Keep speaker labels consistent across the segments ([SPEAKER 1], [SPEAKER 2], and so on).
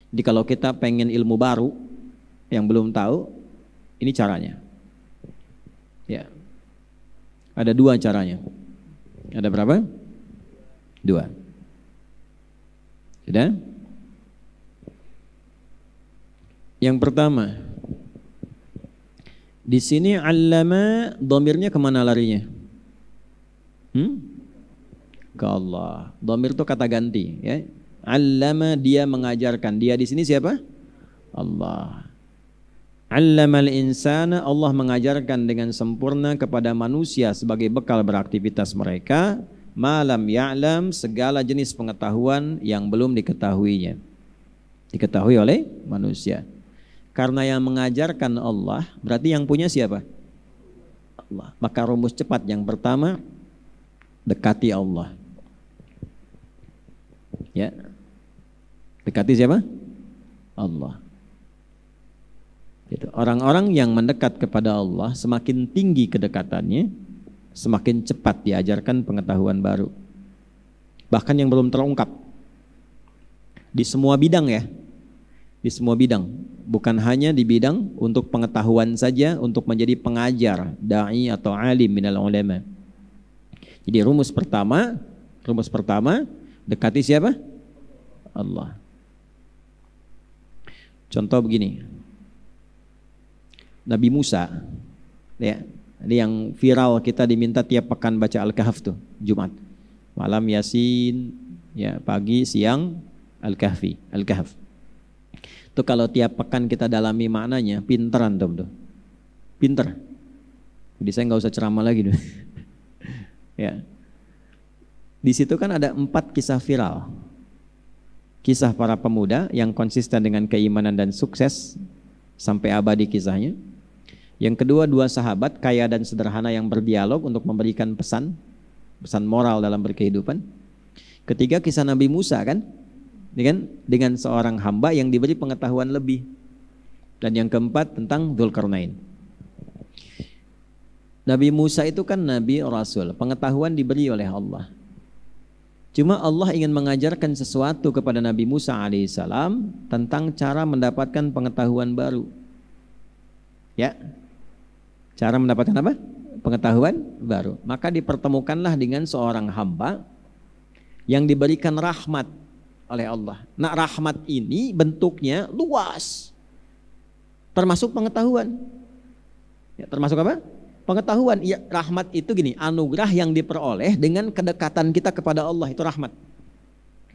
[SPEAKER 1] Jadi kalau kita pengen ilmu baru yang belum tahu, ini caranya. Ya. Ada 2 caranya. Ada berapa? 2. Sudah? Yang pertama, di sini allama dhamirnya kemana larinya? Ke Allah. Dhamir itu kata ganti, ya. Allama, dia mengajarkan. Dia di sini siapa? Allah. Allamal insana, Allah mengajarkan dengan sempurna kepada manusia sebagai bekal beraktivitas mereka. Malam ya'lam, segala jenis pengetahuan yang belum diketahuinya. Diketahui oleh manusia. Karena yang mengajarkan Allah, berarti yang punya siapa? Allah. Maka rumus cepat yang pertama, dekati Allah. Ya. Dekati siapa? Allah. Gitu. Orang-orang yang mendekat kepada Allah, semakin tinggi kedekatannya, semakin cepat diajarkan pengetahuan baru. Bahkan yang belum terungkap. Di semua bidang ya. Di semua bidang. Bukan hanya di bidang untuk pengetahuan saja, untuk menjadi pengajar, da'i atau alim minal ulama. Jadi rumus pertama, dekati siapa? Allah. Contoh begini. Nabi Musa, ya, ini yang viral, kita diminta tiap pekan baca Al-Kahf tuh, Jumat. Malam Yasin, ya, pagi, siang Al-Kahf. Itu kalau tiap pekan kita dalami maknanya, pinteran tuh. Pinter. Jadi saya nggak usah ceramah lagi tuh. Ya. Di situ kan ada 4 kisah viral. Kisah para pemuda yang konsisten dengan keimanan dan sukses sampai abadi kisahnya. Yang kedua, 2 sahabat kaya dan sederhana yang berdialog untuk memberikan pesan moral dalam berkehidupan. Ketiga, kisah Nabi Musa kan, dengan seorang hamba yang diberi pengetahuan lebih. Dan yang keempat tentang Dzulkarnain. Nabi Musa itu kan Nabi Rasul, pengetahuan diberi oleh Allah. Cuma Allah ingin mengajarkan sesuatu kepada Nabi Musa alaihissalam tentang cara mendapatkan pengetahuan baru. Ya, cara mendapatkan apa? Pengetahuan baru. Maka dipertemukanlah dengan seorang hamba yang diberikan rahmat oleh Allah. Nah, rahmat ini bentuknya luas, termasuk pengetahuan. Ya, termasuk apa? Pengetahuan. Ya, rahmat itu gini, anugerah yang diperoleh dengan kedekatan kita kepada Allah, itu rahmat.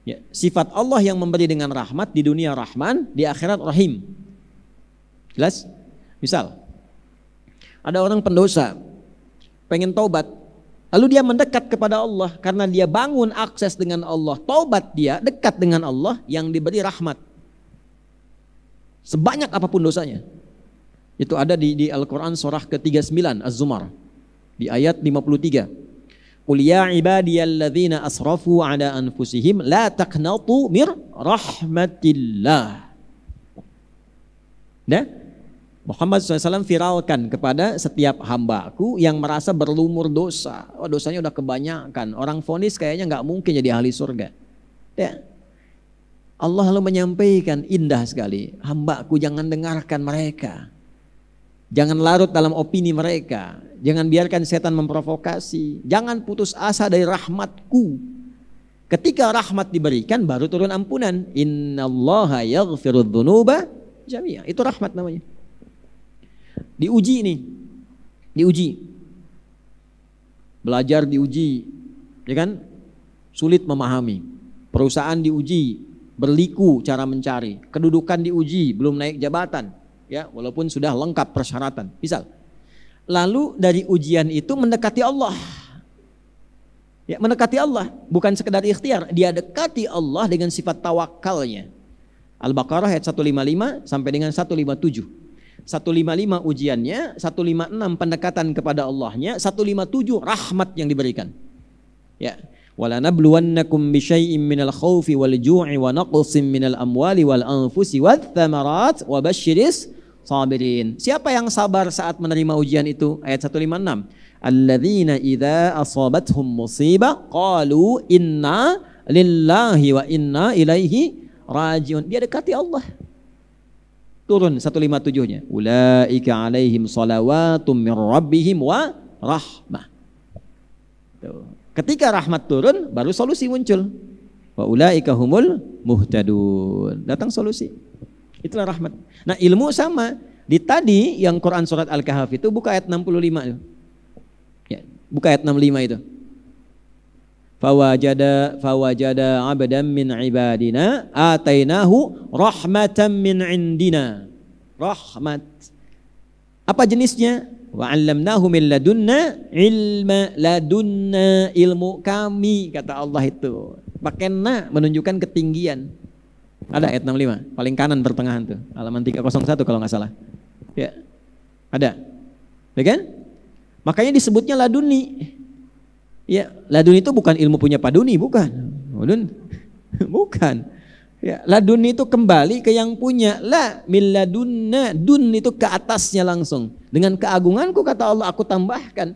[SPEAKER 1] Ya, sifat Allah yang memberi dengan rahmat, di dunia Rahman, di akhirat Rahim. Jelas? Misal, ada orang pendosa, pengen taubat, lalu dia mendekat kepada Allah karena dia bangun akses dengan Allah, taubat dia, dekat dengan Allah yang diberi rahmat. Sebanyak apapun dosanya. Itu ada di Al-Quran surah ke-39 Az-Zumar di ayat 53. Qul ya ibadiyalladzina asrafu ala anfusihim la taqnatu mir rahmatillah. Nah, Muhammad SAW viralkan kepada setiap hambaku yang merasa berlumur dosa. Oh, dosanya udah kebanyakan. Orang vonis kayaknya nggak mungkin jadi ahli surga. Ya. Allah lalu menyampaikan indah sekali. Hambaku, jangan dengarkan mereka. Jangan larut dalam opini mereka. Jangan biarkan setan memprovokasi. Jangan putus asa dari rahmatku. Ketika rahmat diberikan baru turun ampunan. Innallaha yaghfirudz dzunuba jami'a. Itu rahmat namanya. Diuji nih. Diuji. Belajar diuji. Ya kan? Sulit memahami. Perusahaan diuji. Berliku cara mencari. Kedudukan diuji. Belum naik jabatan. Ya, walaupun sudah lengkap persyaratan. Misal, lalu dari ujian itu mendekati Allah. Ya, mendekati Allah, bukan sekedar ikhtiar, dia dekati Allah dengan sifat tawakalnya. Al-Baqarah ayat 155 sampai dengan 157. 155 ujiannya, 156 pendekatan kepada Allahnya, 157 rahmat yang diberikan. Ya. Wala nabluwannakum bisyai'im minal khaufi wal ju'i wa naqsin minal amwali wal anfusi wath thamarat wa basyiris sabirin. Siapa yang sabar saat menerima ujian itu? Ayat 156. Alladzina idza asabathum musibah qalu inna lillahi wa inna ilaihi rajiun. Dia dekati Allah. Turun 157-nya. Ulaika alaihim salawatum mir rabbihim wa rahmah. Tuh. Ketika rahmat turun, baru solusi muncul. Wa ulaika humul muhtadun. Datang solusi. Itulah rahmat. Nah, ilmu sama. Di tadi yang Quran surat Al-Kahf itu buka ayat 65 itu. Ya, buka ayat 65 itu. Fawajada 'abdan min ibadina atainahu rahmatan min indina. Rahmat. Apa jenisnya? Wa 'allamnahu min ladunna ilma, ladunna, ilmu kami, kata Allah itu. Pakai na menunjukkan ketinggian. Ada ayat 65, paling kanan pertengahan tuh, halaman 301 kalau nggak salah. Ya. Ada. Ya kan? Makanya disebutnya laduni. Ya, ladun itu bukan ilmu punya Pak Duni, bukan. Bukan. Ya, ladun itu kembali ke yang punya. La min ladunna, dun itu ke atasnya langsung. Dengan keagunganku, kata Allah, aku tambahkan.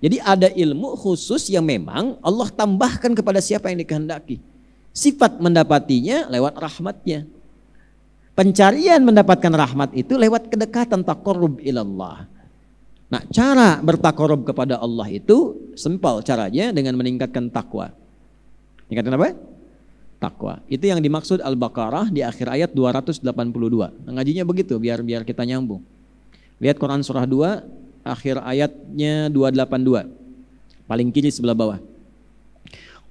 [SPEAKER 1] Jadi ada ilmu khusus yang memang Allah tambahkan kepada siapa yang dikehendaki. Sifat mendapatinya lewat rahmatnya. Pencarian mendapatkan rahmat itu lewat kedekatan taqarrub ilallah. Nah, cara bertakarub kepada Allah itu simpel caranya dengan meningkatkan takwa. Meningkatkan apa? Takwa. Itu yang dimaksud Al-Baqarah di akhir ayat 282. Nah, ngajinya begitu biar kita nyambung. Lihat Quran surah 2 akhir ayatnya 282. Paling kiri sebelah bawah.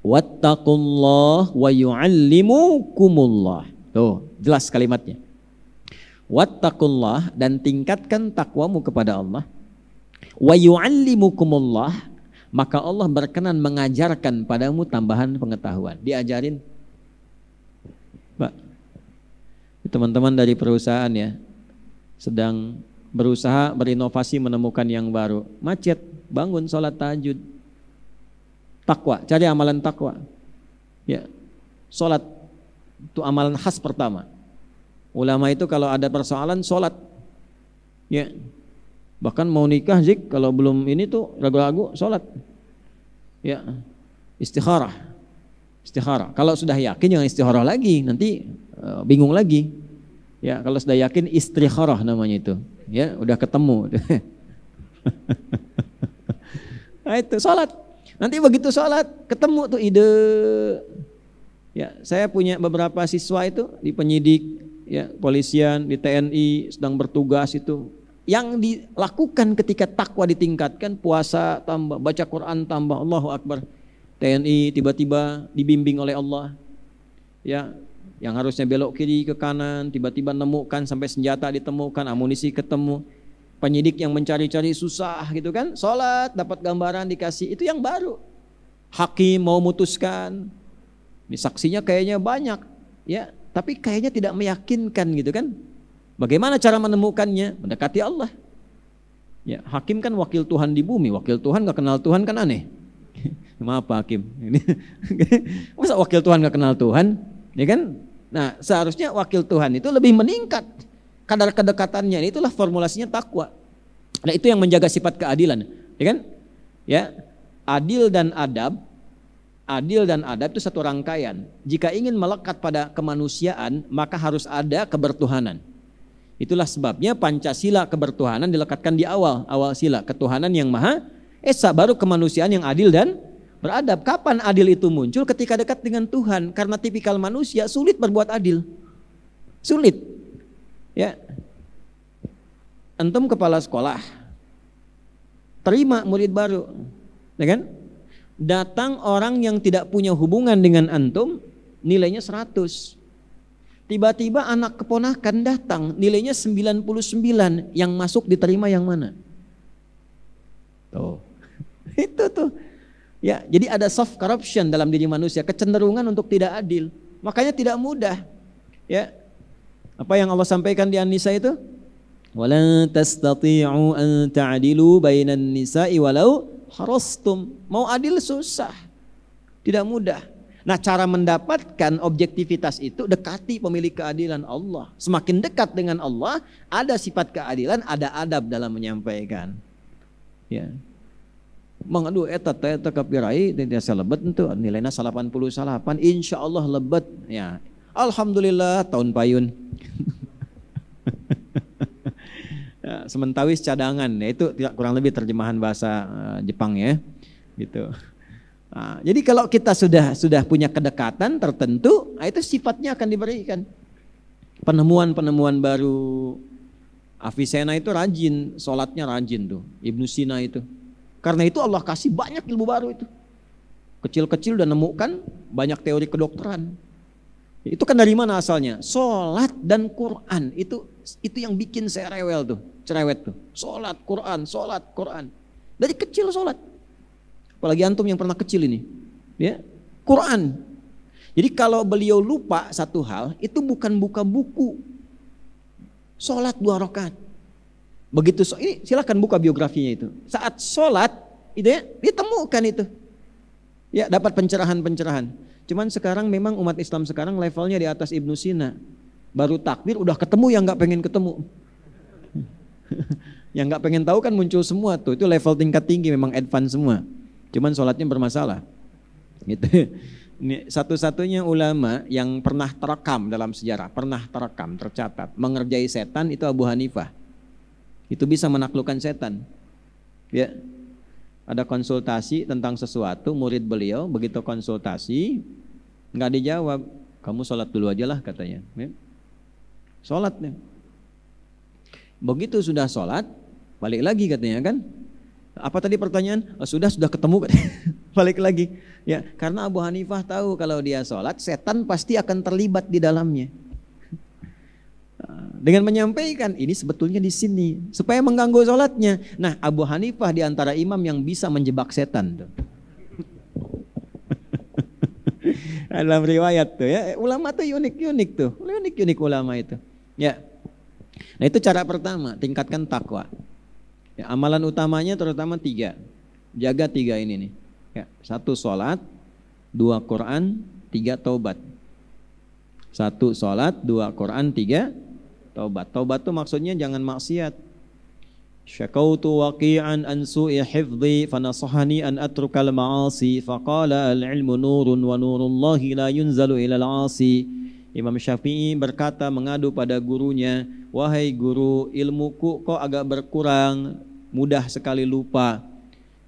[SPEAKER 1] Wattaqullah wa yu'allimukumullah. Tuh, jelas kalimatnya. Wattaqullah, dan tingkatkan takwamu kepada Allah. Wa yu'allimukumullah, maka Allah berkenan mengajarkan padamu tambahan pengetahuan. Diajarin. Pak, teman-teman dari perusahaan ya, sedang berusaha berinovasi menemukan yang baru. Macet, bangun sholat tahajud. Takwa, cari amalan takwa. Ya, sholat itu amalan khas pertama. Ulama itu kalau ada persoalan sholat. Ya, bahkan mau nikah zik, kalau belum ini tuh ragu-ragu sholat. Ya, istikharah. Istikharah. Kalau sudah yakin jangan istikharah lagi, nanti bingung lagi. Ya, kalau sudah yakin istikharah namanya itu. Ya, udah ketemu. Nah, itu sholat. Nanti begitu sholat ketemu tuh ide. Ya, saya punya beberapa siswa itu di penyidik, ya, polisian, di TNI sedang bertugas itu. Yang dilakukan ketika takwa ditingkatkan, puasa tambah, baca Quran tambah, Allahu Akbar. TNI tiba-tiba dibimbing oleh Allah. Ya, yang harusnya belok kiri ke kanan, tiba-tiba nemukan sampai senjata ditemukan, amunisi ketemu. Penyidik yang mencari-cari susah gitu kan, sholat dapat gambaran dikasih, itu yang baru. Hakim mau memutuskan, saksinya kayaknya banyak, ya, tapi kayaknya tidak meyakinkan gitu kan. Bagaimana cara menemukannya? Mendekati Allah. Ya, hakim kan wakil Tuhan di bumi, wakil Tuhan gak kenal Tuhan kan aneh. Maaf Pak Hakim, masa wakil Tuhan gak kenal Tuhan, ya kan? Nah, seharusnya wakil Tuhan itu lebih meningkat kadar kedekatannya. Itulah formulasinya takwa. Nah, itu yang menjaga sifat keadilan, ya kan? Ya, adil dan adab itu satu rangkaian. Jika ingin melekat pada kemanusiaan, maka harus ada kebertuhanan. Itulah sebabnya Pancasila kebertuhanan dilekatkan di awal sila, ketuhanan yang maha esa, baru kemanusiaan yang adil dan beradab. Kapan adil itu muncul? Ketika dekat dengan Tuhan. Karena tipikal manusia sulit berbuat adil. Sulit. Ya. Antum kepala sekolah, terima murid baru, ya kan? Datang orang yang tidak punya hubungan dengan antum, nilainya 100. Tiba-tiba anak keponakan datang, nilainya 99, yang masuk diterima yang mana? Tuh. Itu tuh. Ya, jadi ada soft corruption dalam diri manusia, kecenderungan untuk tidak adil. Makanya tidak mudah. Ya. Apa yang Allah sampaikan di An-Nisa itu? Wala tastati'u an ta'dilu bainan nisa'i walau harastum. Mau adil susah. Tidak mudah. Nah, cara mendapatkan objektivitas itu dekati pemilik keadilan Allah. Semakin dekat dengan Allah, ada sifat keadilan, ada adab dalam menyampaikan. Ya. Mengadu eta kapirai tidak lebet itu nilainya 88, insyaallah lebet. Ya. Alhamdulillah tahun payun. Sementawis cadangan, ya itu kurang lebih terjemahan bahasa Jepang ya, gitu. Nah, jadi kalau kita sudah punya kedekatan tertentu, itu sifatnya akan diberikan. Penemuan-penemuan baru. Avicenna itu rajin, sholatnya rajin tuh, Ibnu Sina itu. Karena itu Allah kasih banyak ilmu baru itu. Kecil-kecil udah nemukan banyak teori kedokteran. Itu kan dari mana asalnya? Sholat dan Quran itu yang bikin saya rewel tuh, cerewet tuh. Sholat Quran. Dari kecil sholat. Apalagi antum yang pernah kecil ini, ya Quran. Jadi kalau beliau lupa satu hal, itu bukan buka buku. Sholat 2 rakaat. Begitu ini silakan buka biografinya itu. Saat sholat itu ya ditemukan itu. Ya dapat pencerahan. Cuman sekarang memang umat Islam sekarang levelnya di atas Ibnu Sina. Baru takbir udah ketemu yang nggak pengen ketemu. Yang nggak pengen tahu kan muncul semua tuh. Itu level tingkat tinggi memang advance semua. Cuman sholatnya bermasalah. Gitu. Ini satu-satunya ulama yang pernah terekam dalam sejarah, tercatat mengerjai setan itu Abu Hanifah. Itu bisa menaklukkan setan. Ya. Ada konsultasi tentang sesuatu, murid beliau begitu konsultasi nggak dijawab, kamu sholat dulu aja lah katanya. Ya. Sholat nih. Begitu sudah sholat, balik lagi katanya kan. Apa tadi pertanyaan? Oh, sudah ketemu. Balik lagi. Ya, karena Abu Hanifah tahu kalau dia sholat, setan pasti akan terlibat di dalamnya. Dengan menyampaikan ini sebetulnya di sini supaya mengganggu sholatnya. Nah, Abu Hanifah di antara imam yang bisa menjebak setan tuh. Dalam riwayat tuh ya, ulama tuh unik tuh, unik ulama itu. Ya, nah itu cara pertama, tingkatkan takwa. Ya, amalan utamanya terutama 3, jaga 3 ini nih. Ya, 1 sholat, 2 Quran, 3 taubat. 1 sholat, 2 Quran, 3 taubat. Taubat itu maksudnya jangan maksiat. Syakautu waqi'an an su'i hifdhi fanasahani an atrukal ma'asi faqala al-ilmu nurun wa nurullahi la yunzalu ilal 'asi. Imam Syafi'i berkata mengadu pada gurunya, wahai guru, ilmuku kok agak berkurang, mudah sekali lupa.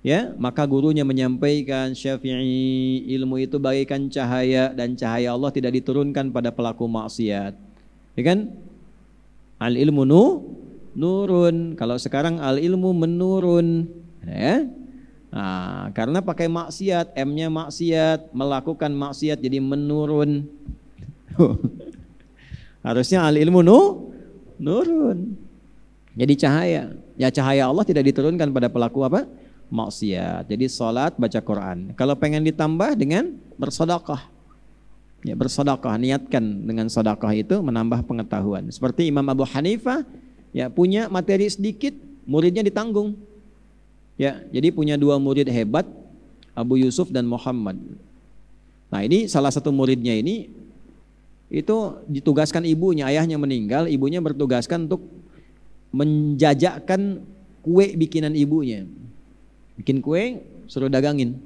[SPEAKER 1] Ya, maka gurunya menyampaikan, Syafi'i, ilmu itu bagaikan cahaya dan cahaya Allah tidak diturunkan pada pelaku maksiat. Ya kan? Al ilmu nurun. Kalau sekarang al ilmu menurun, ya. Nah, karena pakai maksiat, M-nya maksiat, melakukan maksiat jadi menurun. Harusnya al ilmu nurun. Jadi cahaya. Ya cahaya Allah tidak diturunkan pada pelaku apa? Maksiat. Jadi sholat, baca Quran. Kalau pengen ditambah dengan bersedekah. Ya bersedekah, niatkan dengan sedekah itu menambah pengetahuan. Seperti Imam Abu Hanifah, ya punya materi sedikit, muridnya ditanggung. Ya, jadi punya 2 murid hebat, Abu Yusuf dan Muhammad. Nah ini salah satu muridnya ini itu ditugaskan ibunya, ayahnya meninggal, ibunya bertugaskan untuk menjajakan kue bikinan ibunya. Bikin kue, suruh dagangin.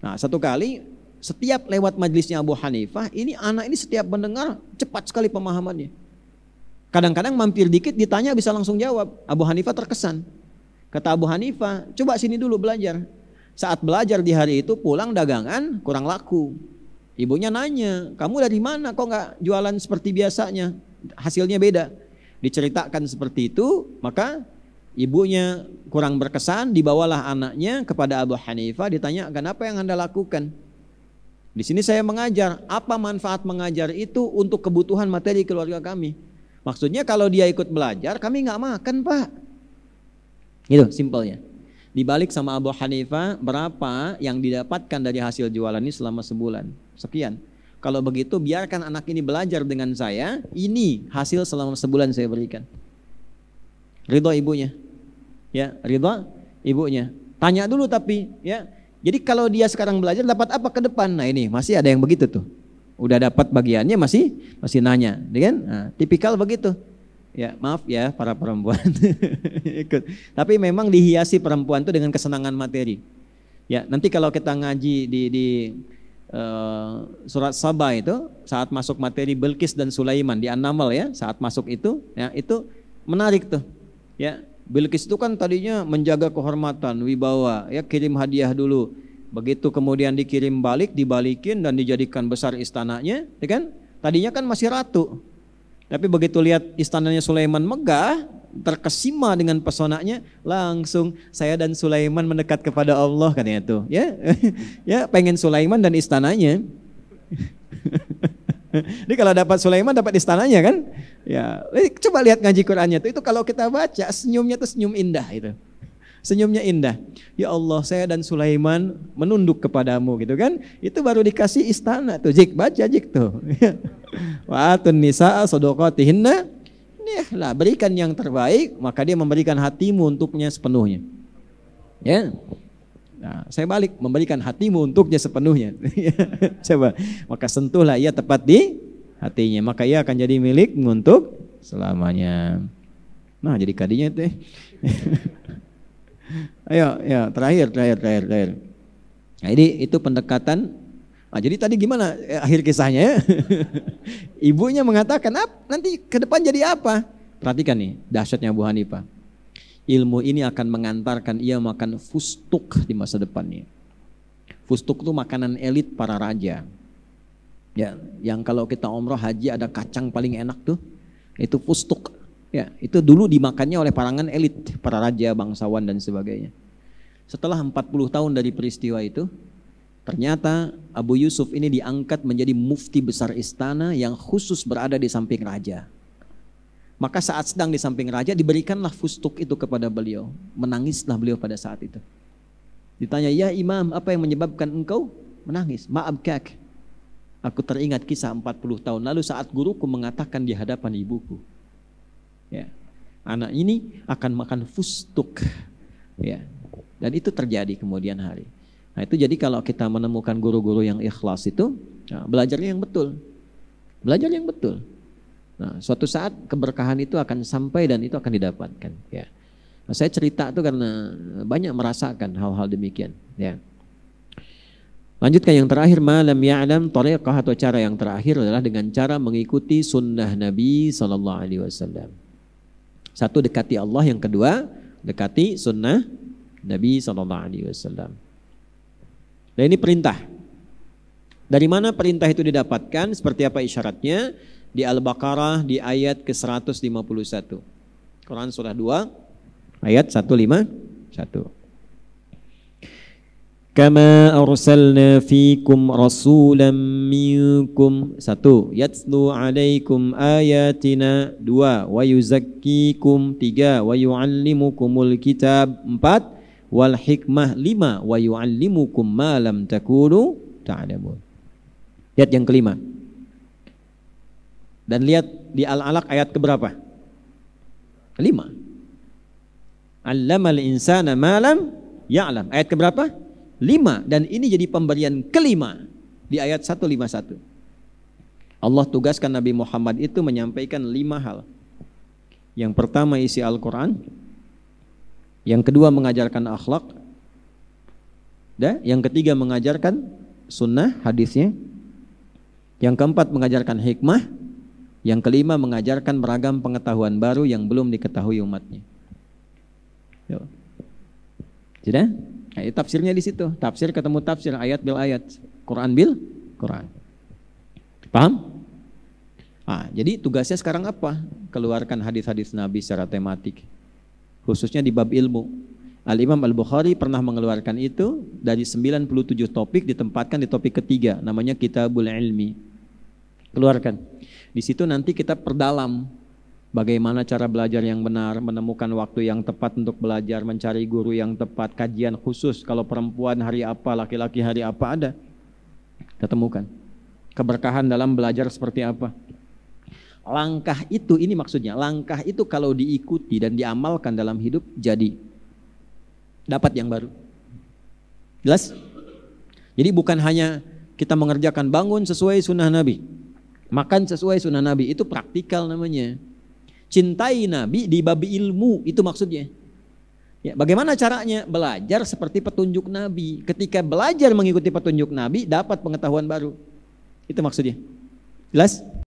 [SPEAKER 1] Nah satu kali setiap lewat majelisnya Abu Hanifah, ini anak ini setiap mendengar cepat sekali pemahamannya. Kadang-kadang mampir dikit ditanya bisa langsung jawab. Abu Hanifah terkesan. Kata Abu Hanifah, coba sini dulu belajar. Saat belajar di hari itu pulang dagangan kurang laku. Ibunya nanya, kamu dari mana kok nggak jualan seperti biasanya? Hasilnya beda. Diceritakan seperti itu, maka ibunya kurang berkesan, dibawalah anaknya kepada Abu Hanifah, ditanya, "Apa yang Anda lakukan?" Di sini saya mengajar, apa manfaat mengajar itu untuk kebutuhan materi keluarga kami. Maksudnya kalau dia ikut belajar, kami nggak makan Pak. Gitu simpelnya. Dibalik sama Abu Hanifah, berapa yang didapatkan dari hasil jualan ini selama sebulan? Sekian. Kalau begitu biarkan anak ini belajar dengan saya, ini hasil selama sebulan saya berikan. Ridho ibunya. Ya, ridho ibunya. Tanya dulu tapi ya. Jadi kalau dia sekarang belajar dapat apa ke depan? Nah ini masih ada yang begitu tuh. Udah dapat bagiannya masih nanya, kan? Nah, tipikal begitu. Ya maaf ya para perempuan. Ikut. Tapi memang dihiasi perempuan tuh dengan kesenangan materi. Ya nanti kalau kita ngaji di surat Saba itu saat masuk materi Bilqis dan Sulaiman di An-Naml ya, saat masuk itu ya, itu menarik tuh ya. Bilqis itu kan tadinya menjaga kehormatan, wibawa ya, kirim hadiah dulu, begitu kemudian dikirim balik, dibalikin dan dijadikan besar istananya ya kan. Tadinya kan masih ratu, tapi begitu lihat istananya Sulaiman megah, terkesima dengan pesonanya, langsung saya dan Sulaiman mendekat kepada Allah katanya tuh ya. Ya pengen Sulaiman dan istananya. Jadi kalau dapat Sulaiman dapat istananya kan ya. Coba lihat ngaji Qur'annya tuh, itu kalau kita baca senyumnya tuh senyum indah itu, senyumnya indah. Ya Allah, saya dan Sulaiman menunduk kepadamu gitu kan. Itu baru dikasih istana tuh. Jik baca jik tuh. Wa atun nisaa shadaqatihinna, lah berikan yang terbaik, maka dia memberikan hatimu untuknya sepenuhnya. Ya. Nah, saya balik, memberikan hatimu untuknya sepenuhnya. Coba, maka sentuhlah ia tepat di hatinya, maka ia akan jadi milik untuk selamanya. Nah, jadi kadinya itu. Ayo, ya terakhir. Nah, ini itu pendekatan. Nah, jadi tadi gimana akhir kisahnya? Ibunya mengatakan, nanti ke depan jadi apa? Perhatikan nih, dahsyatnya Abu Hanifah. Ilmu ini akan mengantarkan ia makan fustuk di masa depannya. Fustuk itu makanan elit para raja. Ya, yang kalau kita umroh haji ada kacang paling enak tuh, itu fustuk. Ya, itu dulu dimakannya oleh parangan elit, para raja, bangsawan dan sebagainya. Setelah 40 tahun dari peristiwa itu, ternyata Abu Yusuf ini diangkat menjadi mufti besar istana yang khusus berada di samping raja. Maka saat sedang di samping raja diberikanlah fustuk itu kepada beliau. Menangislah beliau pada saat itu. Ditanya, ya Imam, apa yang menyebabkan engkau menangis? Ma'abkak. Aku teringat kisah 40 tahun lalu saat guruku mengatakan di hadapan ibuku. Ya, anak ini akan makan fustuk, ya, dan itu terjadi kemudian hari. Nah itu jadi kalau kita menemukan guru-guru yang ikhlas itu, nah, belajarnya yang betul, Nah suatu saat keberkahan itu akan sampai dan itu akan didapatkan. Ya, nah, saya cerita itu karena banyak merasakan hal-hal demikian. Ya. Lanjutkan yang terakhir, malam ya'lam tariqah, atau cara yang terakhir adalah dengan cara mengikuti sunnah Nabi SAW. Satu, dekati Allah. Yang kedua, dekati sunnah Nabi SAW. Dan ini perintah. Dari mana perintah itu didapatkan? Seperti apa isyaratnya? Di Al-Baqarah di ayat ke-151. Quran surah 2 ayat 151. Kama arsalna fikum rasulan minkum. 1. Yatslu alaikum ayatina. 2. Wa yuzakkikum. 3. Wa yuallimukumul kitab. 4. Wal hikmah. 5. Wa yuallimukum ma lam takunu ta'lamun. Lihat yang kelima. Dan lihat di Al-Alaq ayat keberapa? 5. Allamal insana ma lam ya'lam. Ayat keberapa? 5, dan ini jadi pemberian kelima di ayat 151. Allah tugaskan Nabi Muhammad itu menyampaikan 5 hal. Yang pertama isi Al-Quran, yang kedua mengajarkan akhlak, dan yang ketiga mengajarkan sunnah hadisnya, yang keempat mengajarkan hikmah, yang kelima mengajarkan beragam pengetahuan baru yang belum diketahui umatnya. Sudah? Nah, tafsirnya di situ. Tafsir ketemu tafsir, ayat bil ayat, Quran bil Quran. Paham? Jadi tugasnya sekarang apa? Keluarkan hadis-hadis Nabi secara tematik, khususnya di bab ilmu. Al-Imam Al-Bukhari pernah mengeluarkan itu dari 97 topik, ditempatkan di topik ketiga, namanya Kitabul Ilmi. Keluarkan. Di situ nanti kita perdalam bagaimana cara belajar yang benar, menemukan waktu yang tepat untuk belajar, mencari guru yang tepat, kajian khusus. Kalau perempuan hari apa, laki-laki hari apa, ada. Kita temukan. Keberkahan dalam belajar seperti apa. Langkah itu, ini maksudnya, langkah itu kalau diikuti dan diamalkan dalam hidup, jadi dapat yang baru. Jelas? Jadi bukan hanya kita mengerjakan bangun sesuai sunnah Nabi, makan sesuai sunnah Nabi, itu praktikal namanya. Cintai Nabi di bab ilmu, itu maksudnya. Ya, bagaimana caranya? Belajar seperti petunjuk Nabi. Ketika belajar mengikuti petunjuk Nabi, dapat pengetahuan baru. Itu maksudnya. Jelas?